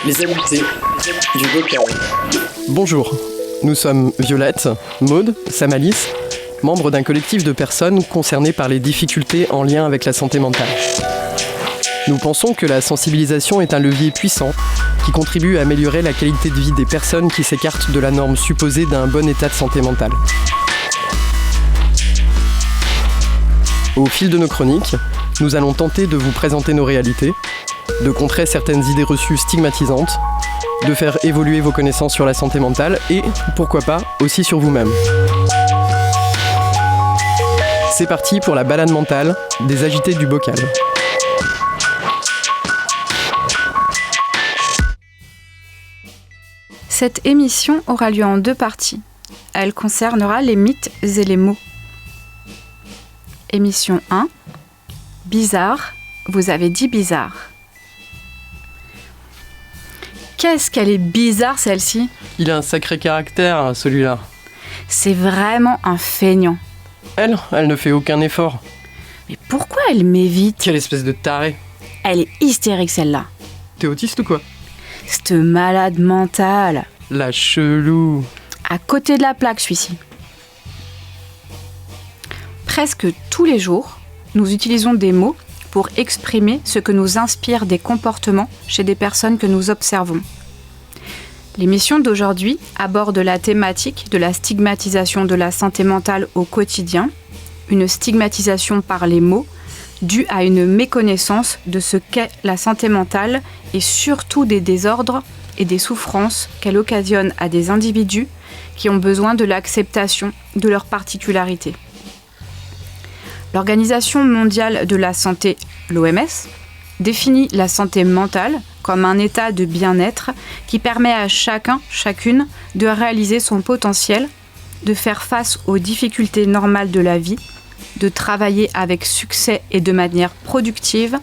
Les amitiés du bocal. Bonjour, nous sommes Violette, Maude, Samalis, membres d'un collectif de personnes concernées par les difficultés en lien avec la santé mentale. Nous pensons que la sensibilisation est un levier puissant qui contribue à améliorer la qualité de vie des personnes qui s'écartent de la norme supposée d'un bon état de santé mentale. Au fil de nos chroniques, nous allons tenter de vous présenter nos réalités, de contrer certaines idées reçues stigmatisantes, de faire évoluer vos connaissances sur la santé mentale et, pourquoi pas, aussi sur vous-même. C'est parti pour la balade mentale des agités du bocal. Cette émission aura lieu en 2 parties. Elle concernera les mythes et les mots. Émission 1. Bizarre, vous avez dit bizarre. Qu'est-ce qu'elle est bizarre celle-ci ? Il a un sacré caractère, celui-là. C'est vraiment un feignant. Elle ne fait aucun effort. Mais pourquoi elle m'évite ? Quelle espèce de tarée. Elle est hystérique celle-là. T'es autiste ou quoi ? Cette malade mentale. La chelou. À côté de la plaque celui-ci. Presque tous les jours, nous utilisons des mots pour exprimer ce que nous inspire des comportements chez des personnes que nous observons. L'émission d'aujourd'hui aborde la thématique de la stigmatisation de la santé mentale au quotidien, une stigmatisation par les mots due à une méconnaissance de ce qu'est la santé mentale et surtout des désordres et des souffrances qu'elle occasionne à des individus qui ont besoin de l'acceptation de leurs particularités. L'Organisation mondiale de la santé, l'OMS, définit la santé mentale comme un état de bien-être qui permet à chacune de réaliser son potentiel, de faire face aux difficultés normales de la vie, de travailler avec succès et de manière productive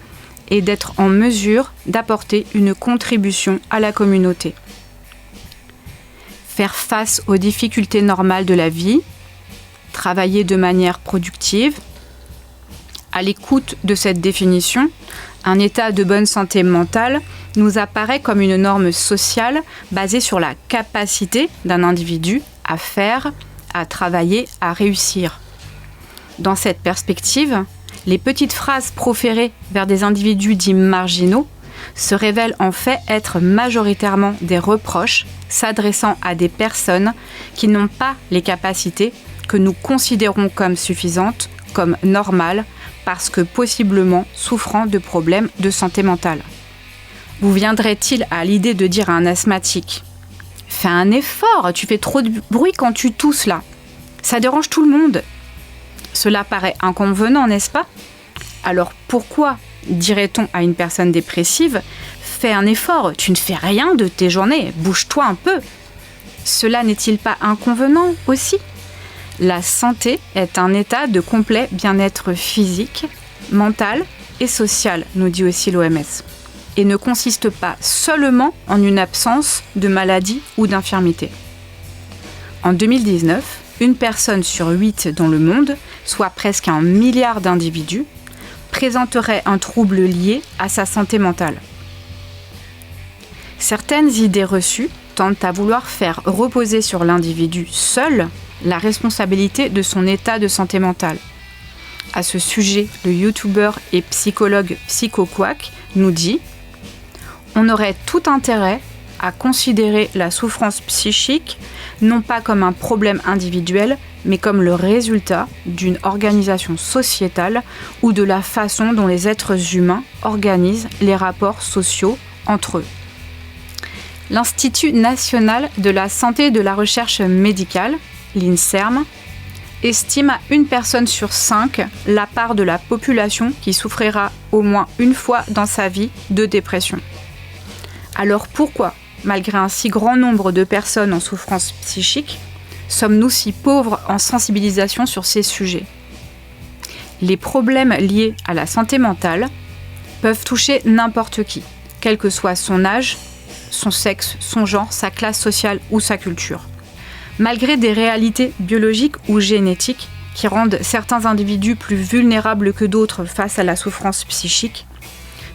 et d'être en mesure d'apporter une contribution à la communauté. Faire face aux difficultés normales de la vie, travailler de manière productive. À l'écoute de cette définition, un état de bonne santé mentale nous apparaît comme une norme sociale basée sur la capacité d'un individu à faire, à travailler, à réussir. Dans cette perspective, les petites phrases proférées vers des individus dits marginaux se révèlent en fait être majoritairement des reproches s'adressant à des personnes qui n'ont pas les capacités que nous considérons comme suffisantes, comme normales, parce que possiblement souffrant de problèmes de santé mentale. Vous viendrait-il à l'idée de dire à un asthmatique « Fais un effort, tu fais trop de bruit quand tu tousses là. Ça dérange tout le monde. » Cela paraît inconvenant, n'est-ce pas ? Alors pourquoi dirait-on à une personne dépressive « Fais un effort, tu ne fais rien de tes journées, bouge-toi un peu ». Cela n'est-il pas inconvenant aussi ? La santé est un état de complet bien-être physique, mental et social, nous dit aussi l'OMS, et ne consiste pas seulement en une absence de maladie ou d'infirmité. En 2019, une personne sur 8 dans le monde, soit presque 1 milliard d'individus, présenterait un trouble lié à sa santé mentale. Certaines idées reçues tendent à vouloir faire reposer sur l'individu seul la responsabilité de son état de santé mentale. À ce sujet, le youtubeur et psychologue PsychoQuack nous dit « On aurait tout intérêt à considérer la souffrance psychique non pas comme un problème individuel, mais comme le résultat d'une organisation sociétale ou de la façon dont les êtres humains organisent les rapports sociaux entre eux. » L'Institut national de la santé et de la recherche médicale, l'INSERM, estime à 1 personne sur 5 la part de la population qui souffrira au moins une fois dans sa vie de dépression. Alors pourquoi, malgré un si grand nombre de personnes en souffrance psychique, sommes-nous si pauvres en sensibilisation sur ces sujets ? Les problèmes liés à la santé mentale peuvent toucher n'importe qui, quel que soit son âge, son sexe, son genre, sa classe sociale ou sa culture. Malgré des réalités biologiques ou génétiques qui rendent certains individus plus vulnérables que d'autres face à la souffrance psychique,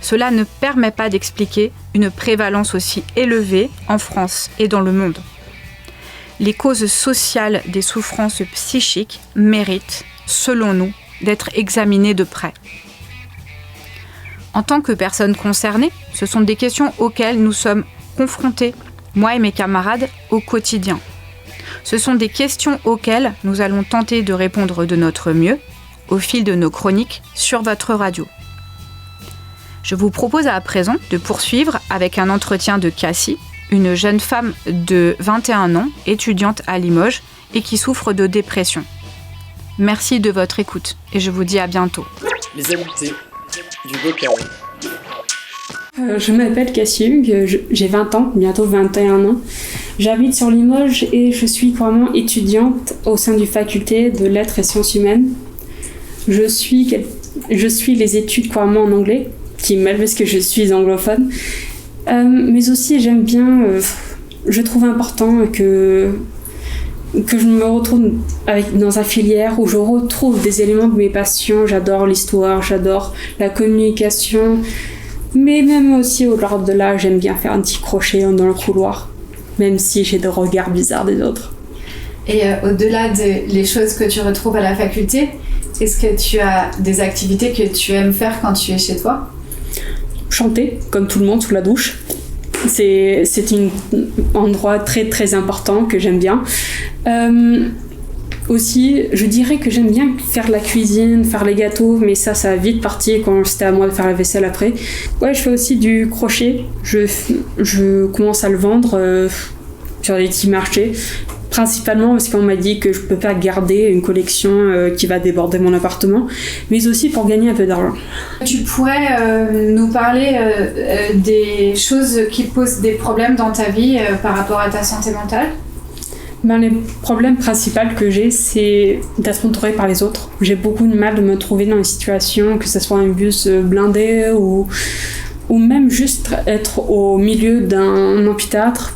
cela ne permet pas d'expliquer une prévalence aussi élevée en France et dans le monde. Les causes sociales des souffrances psychiques méritent, selon nous, d'être examinées de près. En tant que personnes concernées, ce sont des questions auxquelles nous sommes confrontés, moi et mes camarades, au quotidien. Ce sont des questions auxquelles nous allons tenter de répondre de notre mieux au fil de nos chroniques sur votre radio. Je vous propose à présent de poursuivre avec un entretien de Cassie, une jeune femme de 21 ans, étudiante à Limoges et qui souffre de dépression. Merci de votre écoute et je vous dis à bientôt. Les amitiés du vocal. Je m'appelle Cassie Hugues, j'ai 20 ans, bientôt 21 ans. J'habite sur Limoges et je suis couramment étudiante au sein du faculté de lettres et sciences humaines. Je suis les études couramment en anglais, qui m'aide parce que je suis anglophone. Mais aussi j'aime bien, je trouve important que je me retrouve dans une filière où je retrouve des éléments de mes passions. J'adore l'histoire, j'adore la communication. Mais même aussi au-delà, j'aime bien faire un petit crochet dans le couloir, même si j'ai des regards bizarres des autres. Et au-delà des choses que tu retrouves à la faculté, est-ce que tu as des activités que tu aimes faire quand tu es chez toi ? Chanter, comme tout le monde, sous la douche. C'est un endroit très très important que j'aime bien. Aussi, je dirais que j'aime bien faire la cuisine, faire les gâteaux, mais ça a vite parti quand c'était à moi de faire la vaisselle après. Ouais, je fais aussi du crochet. Je commence à le vendre sur les petits marchés. Principalement parce qu'on m'a dit que je peux pas garder une collection qui va déborder mon appartement, mais aussi pour gagner un peu d'argent. Tu pourrais nous parler des choses qui posent des problèmes dans ta vie par rapport à ta santé mentale ? Les problèmes principaux que j'ai, c'est d'être entourée par les autres. J'ai beaucoup de mal de me trouver dans une situation, que ce soit un bus blindé ou même juste être au milieu d'un amphithéâtre,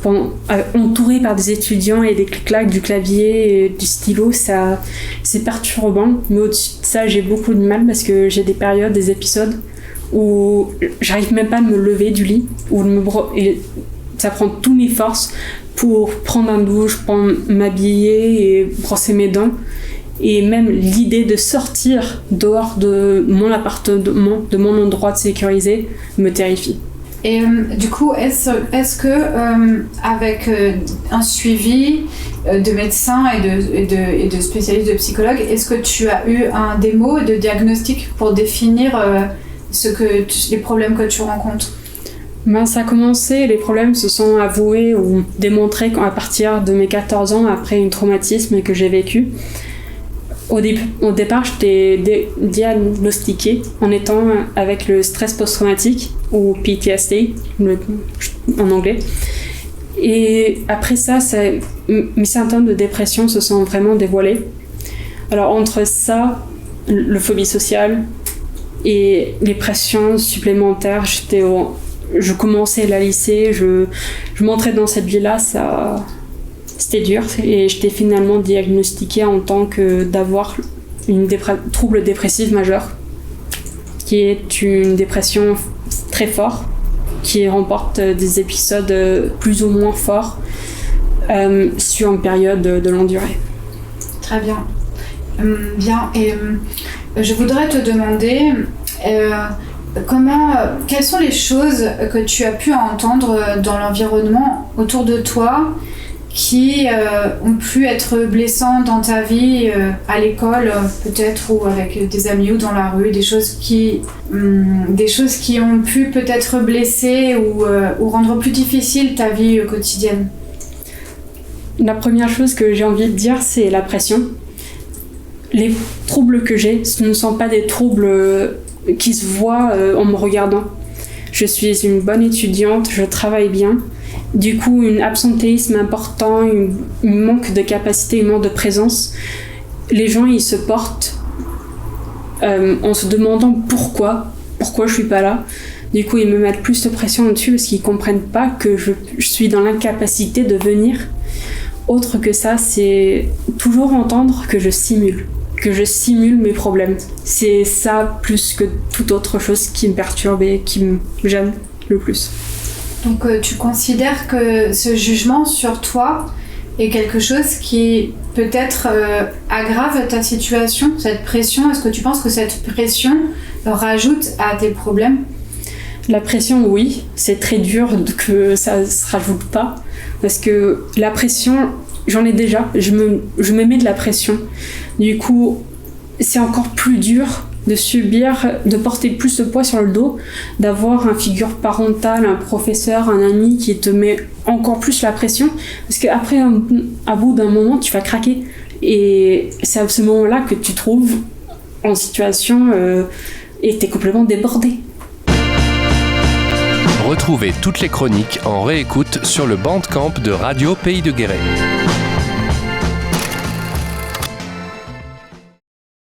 entouré par des étudiants et des claques du clavier et du stylo, c'est perturbant. Mais au-dessus de ça, j'ai beaucoup de mal parce que j'ai des périodes, des épisodes où j'arrive même pas à me lever du lit, et ça prend toutes mes forces pour prendre une douche, m'habiller et brosser mes dents. Et même l'idée de sortir dehors de mon appartement, de mon endroit de sécurisé, me terrifie. Et du coup, est-ce que avec un suivi de médecins et de spécialistes, de psychologues, est-ce que tu as eu des mots de diagnostic pour définir les problèmes que tu rencontres ? Ça a commencé, les problèmes se sont avoués ou démontrés à partir de mes 14 ans, après un traumatisme que j'ai vécu. Au départ, j'étais diagnostiquée en étant avec le stress post-traumatique, ou PTSD en anglais. Et après ça, mes symptômes de dépression se sont vraiment dévoilés. Alors entre ça, le phobie sociale et les pressions supplémentaires, je commençais la lycée, je m'entrais dans cette vie-là, c'était dur, et j'étais finalement diagnostiquée en tant que d'avoir un trouble dépressif majeur, qui est une dépression très forte, qui remporte des épisodes plus ou moins forts sur une période de longue durée. Très bien. Bien, et je voudrais te demander quelles sont les choses que tu as pu entendre dans l'environnement autour de toi qui ont pu être blessantes dans ta vie, à l'école peut-être, ou avec des amis ou dans la rue, des choses qui ont pu peut-être blesser ou rendre plus difficile ta vie quotidienne. La première chose que j'ai envie de dire, c'est la pression. Les troubles que j'ai, ce ne sont pas des troubles qui se voient en me regardant. Je suis une bonne étudiante, je travaille bien. Du coup, un absentéisme important, un manque de capacité, un manque de présence. Les gens, ils se portent en se demandant pourquoi je suis pas là. Du coup, ils me mettent plus de pression dessus parce qu'ils comprennent pas que je suis dans l'incapacité de venir. Autre que ça, c'est toujours entendre que je simule, que je simule mes problèmes. C'est ça plus que toute autre chose qui me perturbe et qui me gêne le plus. Donc tu considères que ce jugement sur toi est quelque chose qui peut-être aggrave ta situation, cette pression? Est-ce que tu penses que cette pression rajoute à tes problèmes? La pression, oui, c'est très dur que ça se rajoute pas, parce que la pression, j'en ai déjà, je me mets de la pression. Du coup, c'est encore plus dur de subir, de porter plus de poids sur le dos, d'avoir une figure parentale, un professeur, un ami qui te met encore plus la pression, parce qu'après, à bout d'un moment, tu vas craquer. Et c'est à ce moment-là que tu te trouves en situation et t'es complètement débordé. Retrouvez toutes les chroniques en réécoute sur le Bandcamp de Radio Pays de Guéret.